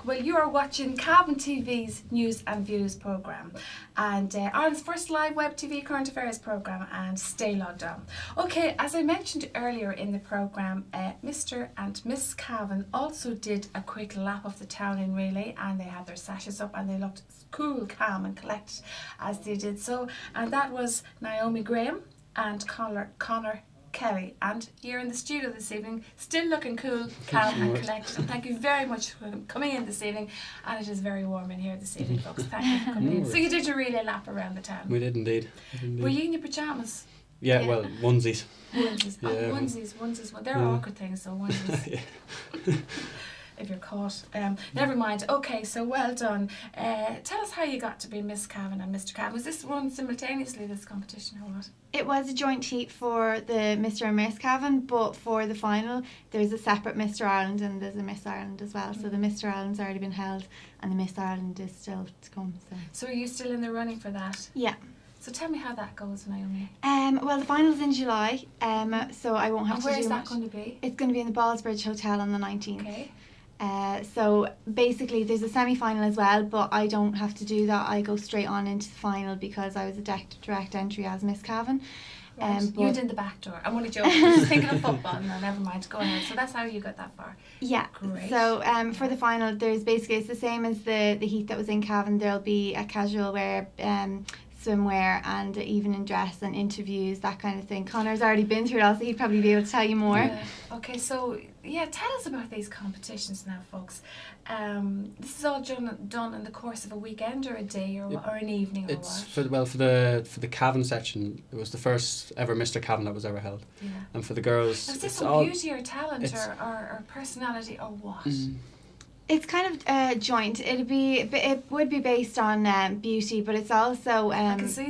Well, you are watching Cavan TV's News and Views programme and Ireland's first live web TV current affairs programme, and stay logged on. Okay, as I mentioned earlier in the programme, Mr. and Miss Cavan also did a quick lap of the town in relay, and they had their sashes up and they looked cool, calm and collected as they did so. And that was Naomi Graham and Connor Kelly, and here in the studio this evening, still looking cool, calm and collected. And thank you very much for coming in this evening, and it is very warm in here this evening, folks. Thank you for coming in. So you did your relay lap around the town? We did indeed. Were you in your pyjamas? Yeah, well, onesies. Onesies. Yeah. Oh, onesies. Well, they're awkward things, so onesies. If you're caught. Never mind. Okay, so well done. Tell us how you got to be Miss Cavan and Mr. Cavan. Was this run simultaneously, this competition, or what? It was a joint heat for the Mr. and Miss Cavan, but for the final there's a separate Mr. Ireland and there's a Miss Ireland as well. So the Mr. Ireland's already been held and the Miss Ireland is still to come. So are you still in the running for that? Yeah. So tell me how that goes, Naomi. Well, the final's in July, so I won't have to do much. Where is that going to be? It's going to be in the Ballsbridge Hotel on the 19th. Okay. So basically there's a semi-final as well, but I don't have to do that. I go straight on into the final because I was a direct entry as Miss Cavan. Right. You went in the back door. I'm only joking. I was just thinking of football. No, never mind. Go ahead. So that's how you got that far. Yeah. Great. So for the final, there's basically, it's the same as the heat that was in Cavan. There'll be a casual wear, swimwear and evening dress and interviews, that kind of thing. Connor's already been through it all, so he'd probably be able to tell you more. Yeah. Okay, so tell us about these competitions now, folks. This is all done in the course of a weekend or a day or an evening, or It's what? for the Cavan section. It was the first ever Mr. Cavan that was ever held. Yeah. And for the girls, Is this all beauty or talent or personality or what? It's kind of joint. It would be based on beauty, but it's also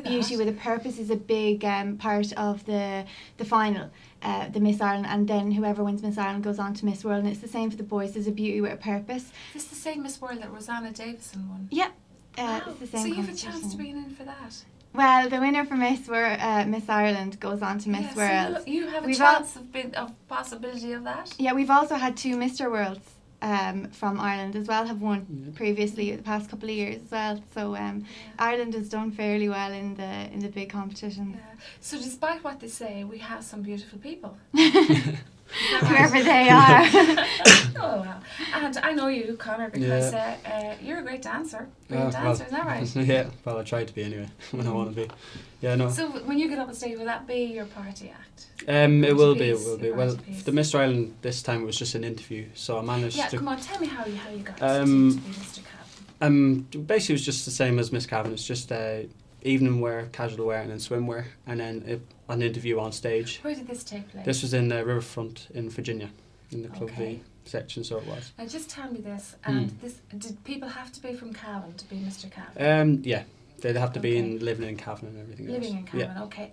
beauty with a purpose is a big part of the final, the Miss Ireland, and then whoever wins Miss Ireland goes on to Miss World, and it's the same for the boys. There's a beauty with a purpose. Is this the same Miss World that Rosanna Davison won? Yeah, Wow. it's the same. So you have a chance to be in for that. Well, the winner for Miss Ireland goes on to Miss World. So you have a chance of possibility of that. Yeah, we've also had two Mr. Worlds from Ireland as well have won previously the past couple of years as well. So Ireland has done fairly well in the big competitions. Yeah. So despite what they say, we have some beautiful people. Whoever they are. Oh wow! And I know you, Connor, because you're a great dancer. Isn't that right? Yeah, well, I try to be anyway when I want to be. Yeah, no. So when you get up on stage, will that be your party act? It will be. Well, the Mr. Ireland this time was just an interview, so I managed to. Yeah, come on, tell me how you got to be Mr. Cavan. Basically, it was just the same as Miss Cavan. It's just evening wear, casual wear, and then swimwear, and then an interview on stage. Where did this take place? This was in Riverfront in Virginia, in the Club V section, so it was. Now just tell me this, and did people have to be from Cavan to be Mr. Cavan? Yeah, they'd have to be living in Cavan and everything. Living in Cavan, okay.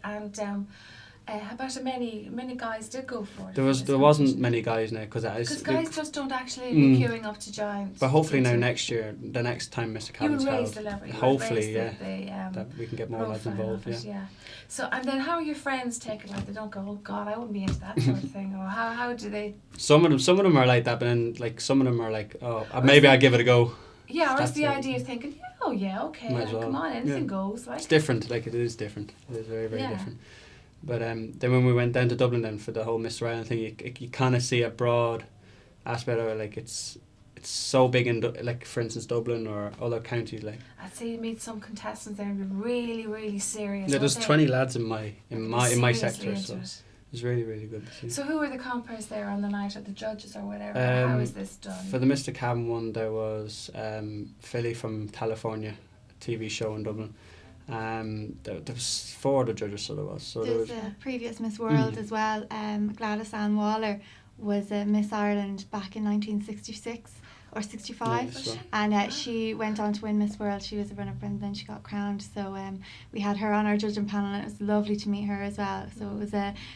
And how about many guys did go for it? There wasn't many guys now because guys just don't actually be queuing up to join. But hopefully now next year, the next time Mr. Cavan's held, the level. Hopefully, that we can get more lads involved. Yeah. So and then how are your friends taking it? Like they don't go, oh God, I wouldn't be into that sort of thing, or how do they? Some of them are like that, but then like some of them are like, oh, maybe I give it a go. Yeah, or is the idea of thinking, okay, well. Come on, anything goes. Like it's different. Like it is different. It is very different. But then when we went down to Dublin then for the whole Mr. Ireland thing, you kind of see a broad aspect of it. Like it's so big in like for instance Dublin or other counties. Like I'd say you meet some contestants there and be really, really serious. Yeah, there's 20 lads in my sector, so it's really, really good to see. So who were the compers there on the night, or the judges or whatever? How is this done? For the Mr. Cavan one, there was Philly from California, a TV show in Dublin. There was 4 other judges, so there was. So there's a previous Miss World as well. Gladys Ann Waller was a Miss Ireland back in 1966 or 65, and she went on to win Miss World. She was a runner-up and then she got crowned. So we had her on our judging panel, and it was lovely to meet her as well. So it was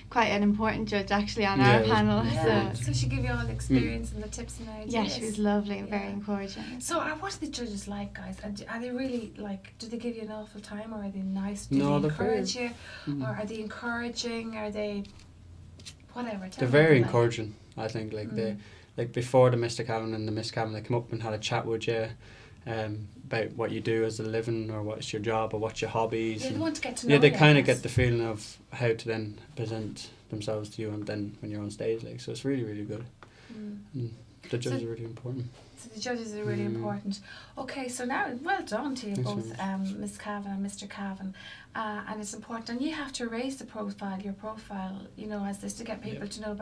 quite an important judge actually on our panel. Yeah. So she gave you all the experience and the tips and ideas. Yeah, she was lovely, very encouraging. So what are the judges like, guys? Are they really like? Do they give you an awful time, or are they nice? Do they encourage you, or are they encouraging? Are they whatever? They're very encouraging. I think like before the Mr. Cavan and the Miss Cavan, they come up and had a chat with you about what you do as a living, or what's your job, or what's your hobbies. Yeah, and they want to get to know you. they kind I of guess. get the feeling of how to then present themselves to you, and then when you're on stage, like, so it's really, really good. And the judges are really important. So the judges are really important. Okay, so now, well done to you Thanks both, very Miss Cavan and Mr. Cavan. And it's important, and you have to raise the profile, your profile, you know, as this, to get people to know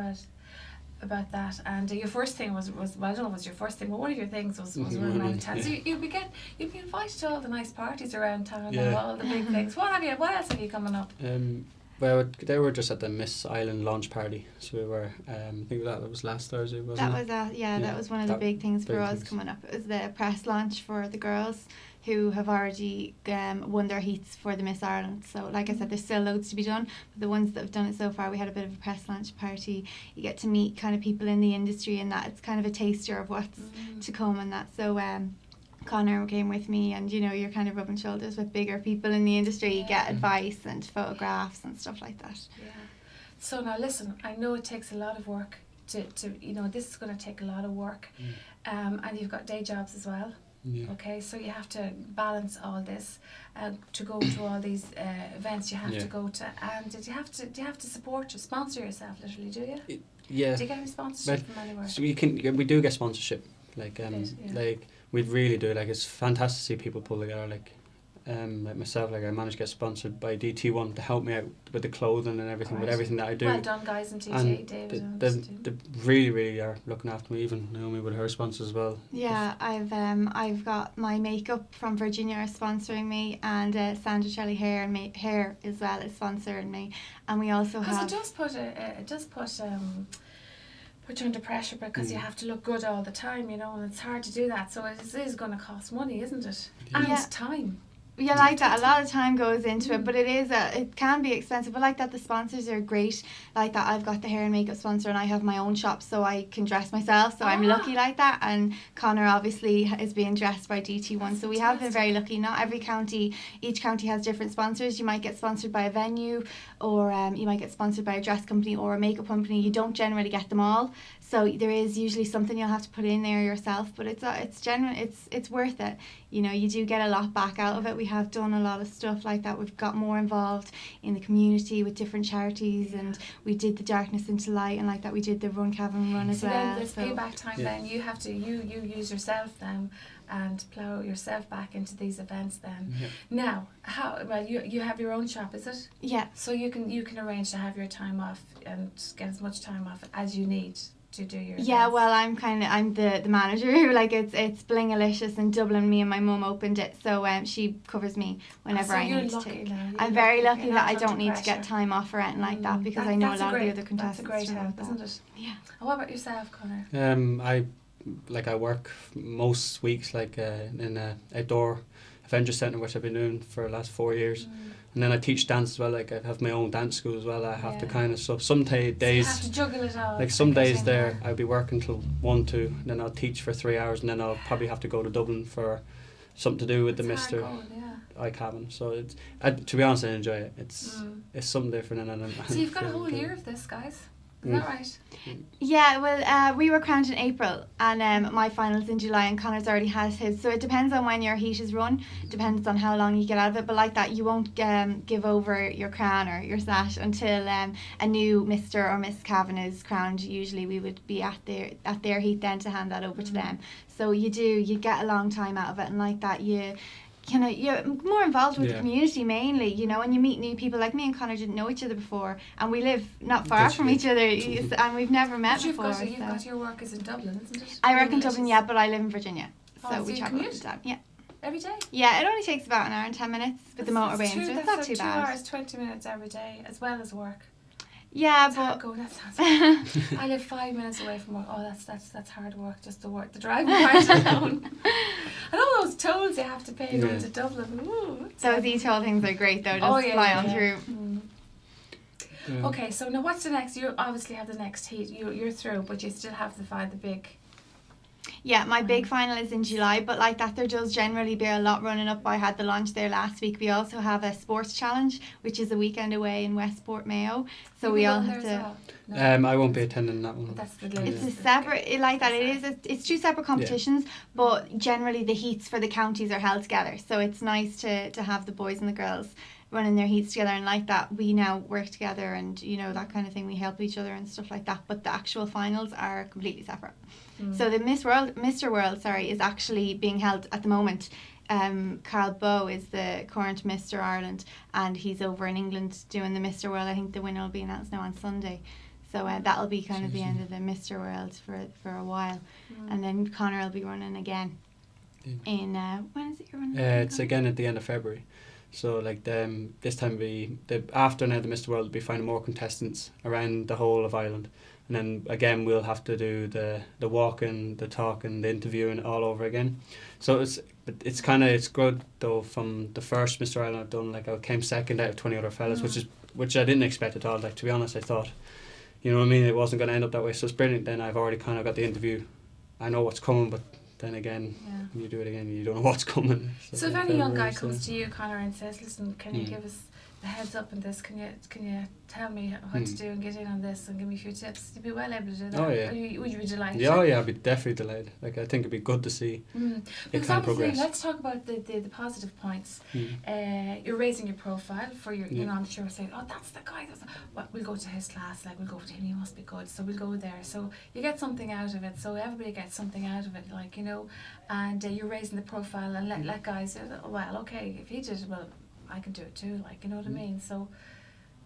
about that. And your first thing was well, I don't know if it was your first thing, but one of your things was running around town. So you'd be invited to all the nice parties around town and all the big things. What else have you coming up? Well, they were just at the Miss Island launch party, so we were. I think that was last Thursday, wasn't it? That was one of the big things for us coming up. It was the press launch for the girls who have already won their heats for the Miss Ireland. So, like I said, there's still loads to be done. But the ones that have done it so far, we had a bit of a press launch party. You get to meet kind of people in the industry, and that it's kind of a taster of what's to come and that. So, Connor came with me, and you know, you're kind of rubbing shoulders with bigger people in the industry. You get advice and photographs and stuff like that. Yeah. So now listen, I know it takes a lot of work to you know, this is going to take a lot of work, and you've got day jobs as well. Yeah. Okay, so you have to balance all this, to go to all these events you have to go to, and do you have to sponsor yourself literally, do you? Yeah. Do you get any sponsorship from anywhere? So we do get sponsorship, like like we really do. Like, it's fantastic to see people pull together. Like myself, like I managed to get sponsored by DT1 to help me out with the clothing and everything, with everything that I do. Well done, guys, in TTA, and David. they really, really are looking after me. Even Naomi with her sponsors as well. Yeah, I've got my makeup from Virginia are sponsoring me, and Sandra Shelley hair as well is sponsoring me, and we also have. Because it does put you under pressure, because you have to look good all the time, you know, and it's hard to do that. So it is going to cost money, isn't it? And time. Yeah, like that. A lot of time goes into it, but it can be expensive. But like that, the sponsors are great. Like that, I've got the hair and makeup sponsor, and I have my own shop, so I can dress myself. So I'm lucky like that. And Connor obviously is being dressed by DT1. So we have been very lucky. Not every county, each county has different sponsors. You might get sponsored by a venue, or you might get sponsored by a dress company or a makeup company. You don't generally get them all. So there is usually something you'll have to put in there yourself, but it's worth it. You know, you do get a lot back out of it. We have done a lot of stuff like that. We've got more involved in the community with different charities, and we did the Darkness into Light, and like that we did the Run Cavan Run as well. Then there's payback time. Then you have to you use yourself then and plough yourself back into these events then. Yeah. Now, you have your own shop, is it? Yeah. So you can arrange to have your time off and get as much time off as you need to do your events. Well, I'm the manager. Like it's Blingalicious in Dublin. Me and my mum opened it, so she covers me whenever I need to. I'm very lucky that I don't need to get time off or anything like that, because I know a lot of the other contestants. That's a great help, isn't it? Yeah. And what about yourself, Connor? I work most weeks in a outdoor adventure centre, which I've been doing for the last 4 years. And then I teach dance as well. Like, I have my own dance school as well. I have to kind of, so some days, so you have to juggle it all. Like some days there, I'll be working till 1, 2, and then I'll teach for 3 hours, and then I'll probably have to go to Dublin for something to do with the Mr. Cavan. So it's, to be honest, I enjoy it. It's something different. So you've got a whole year of this, guys. Is that right? Yeah, well, we were crowned in April, and my final's in July, and Connor's already has his. So it depends on when your heat is run, depends on how long you get out of it. But like that, you won't give over your crown or your sash until a new Mr. or Miss Cavan is crowned. Usually we would be at their heat then to hand that over to them. So you get a long time out of it, and like that you're more involved with the community mainly, you know, and you meet new people. Like me and Connor didn't know each other before, and we live not far from each other, and we've never met before. You've got your work is in Dublin, isn't it? I work in Dublin, but I live in Virginia, so we travel all the time. Yeah. Every day? Yeah, it only takes about an hour and 10 minutes with the motorway, so it's not too bad. 2 hours, 20 minutes every day, as well as work. Yeah, but that sounds hard. I live 5 minutes away from work. Oh, that's hard work, just the driving part alone. And all those tolls you have to pay going to Dublin. Ooh, those e-toll things are great though, just fly on through. Okay, so now what's the next? You obviously have the next heat. You're through, but you still have the big. Yeah, my big final is in July, but like that there does generally be a lot running up. I had the launch there last week. We also have a sports challenge, which is a weekend away in Westport, Mayo. So we all have to... No. I won't be attending that one. That's the It's a separate, like that. It's two separate competitions, but generally the heats for the counties are held together. So it's nice to have the boys and the girls running their heats together, and like that we now work together, and you know, that kind of thing. We help each other and stuff like that. But the actual finals are completely separate. So the Mr. World, is actually being held at the moment. Carl Bow is the current Mr. Ireland, and he's over in England doing the Mr. World. I think the winner will be announced now on Sunday. So that'll be kind of the end of the Mr. World for a while. And then Conor will be running again. In when is it you're running? It's again at the end of February. So like this time after now the Mr. World will be finding more contestants around the whole of Ireland. And then again we'll have to do the walking, the talking, the interviewing all over again. So it's good though. From the first Mr. Ireland I've done, like I came second out of 20 other fellas, which I didn't expect at all. Like, to be honest, I thought, you know what I mean, it wasn't going to end up that way. So it's brilliant. Then I've already kind of got the interview. I know what's coming, but then again, when you do it again, you don't know what's coming. So if any young guy comes to you, Conor, and says, "Listen, can you give us a heads up on this? Can you tell me what to do and get in on this and give me a few tips?" You'd be well able to do that. Oh yeah. Would you be delighted? Yeah, I'd be definitely delighted. Like, I think it'd be good to see it Because kind of progress. let's talk about the positive points. You're raising your profile for your, you know, I'm sure saying, "Oh, that's the guy. Well, we'll go to his class. Like, we'll go to him. He must be good. So we'll go there." So you get something out of it. So everybody gets something out of it, like, you know. And you're raising the profile and let guys say, "Oh, well, okay, if he did it, well, I can do it too." Like, you know what I mean? So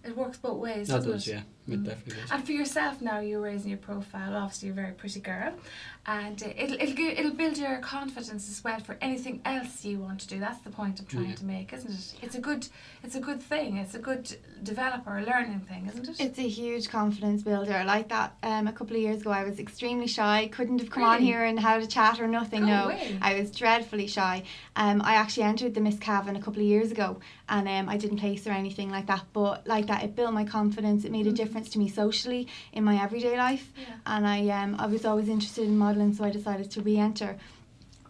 it works both ways. That does, yeah. It definitely does. And for yourself now, you're raising your profile. Obviously, you're a very pretty girl, and it'll build your confidence as well for anything else you want to do. That's the point I'm trying to make, isn't it? It's a good thing. It's a good developer, a learning thing, isn't it? It's a huge confidence builder. Like that, a couple of years ago, I was extremely shy. Couldn't have come on here and had a chat or nothing. No way. I was dreadfully shy. I actually entered the Miss Cavan a couple of years ago, and I didn't place or anything like that. But like that, it built my confidence. It made a difference to me socially in my everyday life. And I was always interested in modelling, so I decided to re-enter.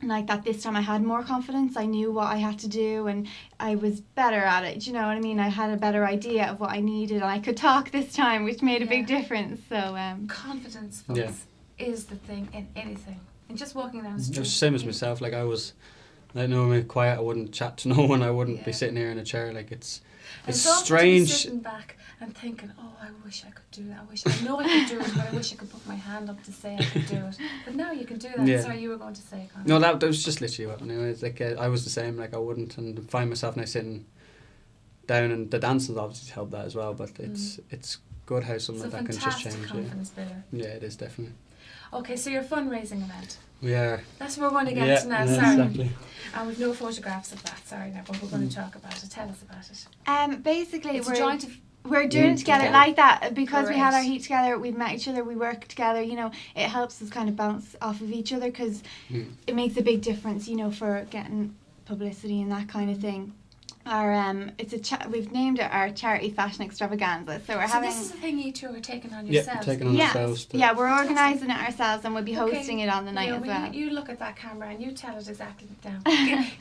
And like that, this time I had more confidence. I knew what I had to do, and I was better at it. Do you know what I mean? I had a better idea of what I needed, and I could talk this time, which made a big difference. So confidence, folks, is the thing in anything. And just walking down the street. It was the same as myself. Like, I know I'm quiet. I wouldn't chat to no one. I wouldn't be sitting here in a chair. Like, it's strange. Sitting back and thinking, "Oh, I wish I could do that. I know I could do it, but I wish I could put my hand up to say I could do it." But now you can do that. Yeah. Sorry, you were going to say, Conor. No, that was just literally what. Anyway, it's like I was the same. Like, I wouldn't, and find myself now sitting down, and the dancing obviously helped that as well. But it's good how something like that can just change. Confidence builder. Yeah, it is definitely. Okay, so your fundraising event. We are. That's what we're going to get to now. Sorry. Exactly. And we've no photographs of that. Sorry, now, but we're going to talk about it. Tell us about it. Basically, we're doing it together like that because we had our Great. heat together. We've met each other. We work together. You know, it helps us kind of bounce off of each other because it makes a big difference. You know, for getting publicity and that kind of thing. We've named it our charity fashion extravaganza. So this is the thing you two are taking on yourselves. Yeah, taking on ourselves. Yeah, we're organising it ourselves, and we'll be hosting it on the night as well. You look at that camera and you tell it exactly down.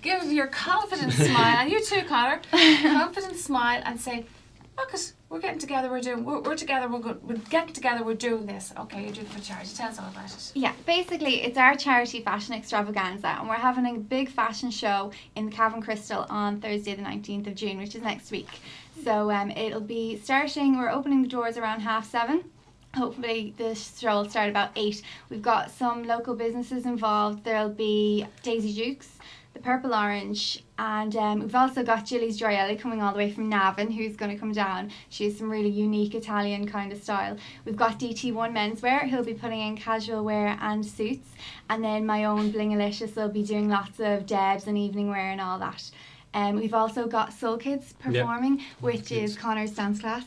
Give your confident smile, and you too, Conor, confident smile, and say, "Look, we're getting together. We're together. We're getting together. We're doing this. Okay, you're doing it for charity. Tell us all about it." Yeah, basically it's our charity fashion extravaganza, and we're having a big fashion show in the Cavan Crystal on Thursday the 19th of June, which is next week. So it'll be starting. We're opening the doors around 7:30. Hopefully the show will start about 8. We've got some local businesses involved. There'll be Daisy Jukes, the Purple Orange, and we've also got Gilly's Gioielli coming all the way from Navan, who's going to come down. She has some really unique Italian kind of style. We've got DT1 Menswear, who'll be putting in casual wear and suits, and then my own Blingalicious will be doing lots of debs and evening wear and all that. We've also got Soul Kids performing, which is Conor's dance class.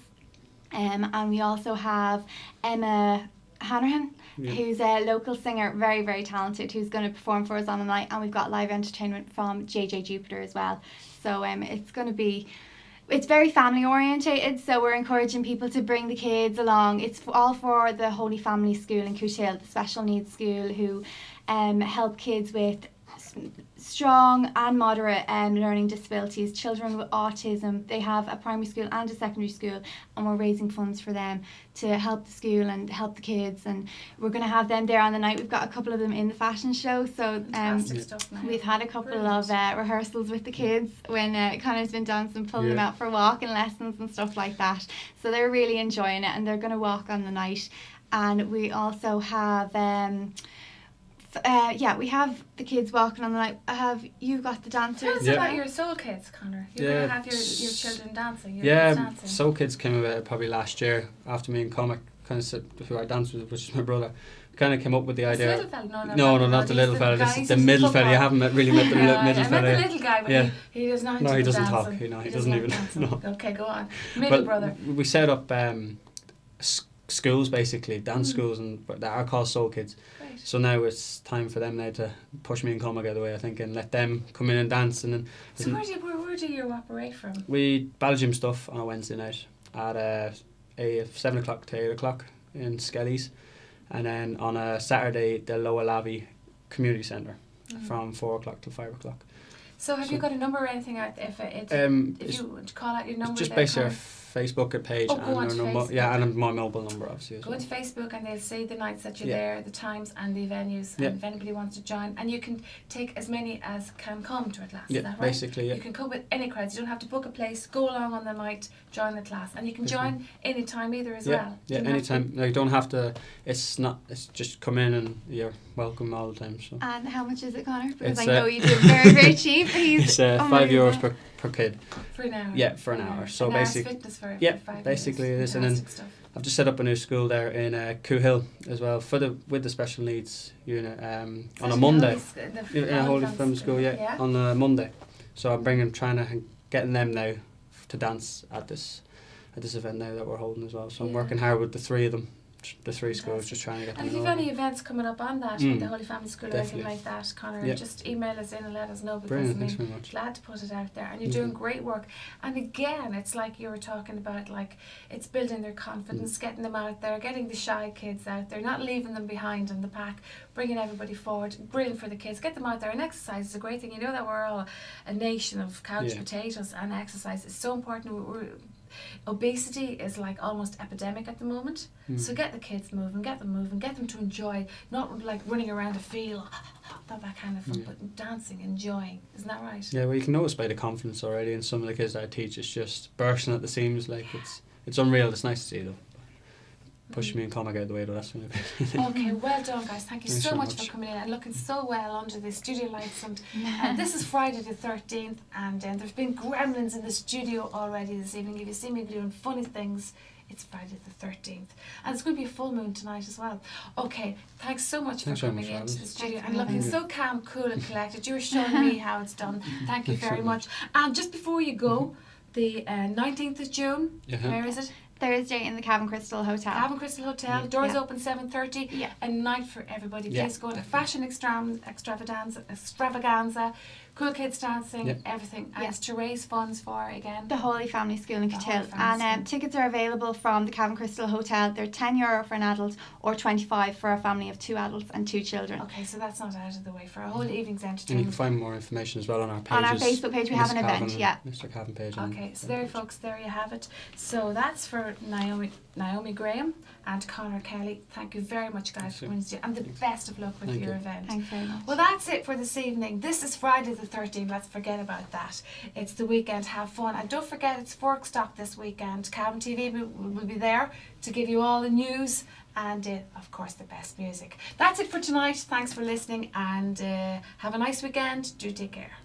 And we also have Emma Hanrahan, who's a local singer, very, very talented, who's going to perform for us on the night. And we've got live entertainment from JJ Jupiter as well. So it's going to be it's very family orientated, so we're encouraging people to bring the kids along. It's all for the Holy Family School in Cootehill, the special needs school, who help kids with strong and moderate learning disabilities, children with autism. They have a primary school and a secondary school, and we're raising funds for them to help the school and help the kids, and we're going to have them there on the night. We've got a couple of them in the fashion show, so Stuff now. we've had a couple of rehearsals with the kids when Connor's been dancing, pulling them out for walking lessons and stuff like that, so they're really enjoying it, and they're going to walk on the night. And we also have we have the kids walking on the night. You got the dancers? Tell us about your Soul Kids, Connor. You're going to have your children dancing. Your kids dancing. Soul Kids came about probably last year after me and Comic kind of said, who I danced with, which is my brother. Kind of came up with the idea. Little fella? No, not the little fella. This is the middle fella. You haven't really met the middle fella. I met the little guy, but he does not. No, he doesn't dancing. talk. He doesn't even. No. Okay, go on. Middle brother. We set up schools, basically dance schools, and that are called Soul Kids. Great. So now it's time for them now to push me and Comic out of the way, I think, and let them come in and dance. And then so where do you operate from? We Belgium stuff on a Wednesday night at 7 o'clock to 8 o'clock in Skelly's, and then on a Saturday the Lower Lavey Community Centre from 4 o'clock to 5 o'clock. So have you got a number or anything out if you would to call out your number? Just basically our Facebook page and our number, Facebook. And my mobile number, obviously. As go well. into Facebook and they'll say the nights that you're there, the times and the venues, and if anybody wants to join, and you can take as many as can come to a class. Is that right? Basically, You can come with any crowds. You don't have to book a place. Go along on the night, join the class, and you can join any time either as well. Yeah, anytime. You don't have to. It's not. It's just come in and you're welcome all the time. So. And how much is it, Connor? Because It's, I know you do very, very cheap. It's €5 per kid. For an hour. Yeah, for an hour. So basically, fitness for basically it is. And then I've just set up a new school there in Cootehill as well with the special needs unit on a Monday. In a Holy Family School, on a Monday. So I'm trying to getting them now to dance at this event now that we're holding as well. So I'm working hard with the three of them. The three schools, just trying to get them. And if you've any events coming up on that with the Holy Family School or anything like that, Connor, just email us in and let us know, because thanks very much. Glad to put it out there, and you're doing great work. And again, it's like you were talking about, like it's building their confidence, getting them out there, getting the shy kids out there, not leaving them behind in the pack, bringing everybody forward. Brilliant for the kids. Get them out there, and exercise is a great thing. You know that we're all a nation of couch potatoes, and exercise is so important. Obesity is like almost epidemic at the moment, so get the kids moving, get them to enjoy, not like running around a field, not that kind of fun, but dancing, enjoying. Isn't that right? Yeah, well, you can notice by the confidence already, and some of the kids that I teach, it's just bursting at the seams. Like it's unreal. It's nice to see though. Push me and Comic out of the way though. That's what Okay, well done, guys. Thank you so much for coming in and looking so well under the studio lights. And this is Friday the 13th, and there's been gremlins in the studio already this evening. If you see me doing funny things, it's Friday the 13th, and it's going to be a full moon tonight as well. Okay, thanks so much for coming into the studio and looking so calm, cool and collected. You were showing me how it's done. Thank you very much. And just before you go, the 19th of June, where is it? Thursday in the Cavan Crystal Hotel. Cavan Crystal Hotel. Doors open 7:30. Yeah. A night for everybody. Please go to fashion extravaganza, cool kids dancing, everything. And it's to raise funds for, again, the Holy Family School in Cootehill. And tickets are available from the Cavan Crystal Hotel. They're €10 for an adult or $25 for a family of 2 adults and 2 children. Okay, so that's not out of the way for a whole evening's entertainment. And you can find more information as well on our pages. On our Facebook page we have an event, Mr. Cavan page. Okay, so there, folks, there you have it. So that's for Naomi Graham and Connor Kelly. Thank you very much, guys, for coming, and the best of luck with your event. Thanks very much. Well, that's it for this evening. This is Friday the 13th. Let's forget about that. It's the weekend. Have fun, and don't forget it's Fork Stock this weekend. Cavan TV will be there to give you all the news and of course the best music. That's it for tonight. Thanks for listening, and have a nice weekend. Do take care.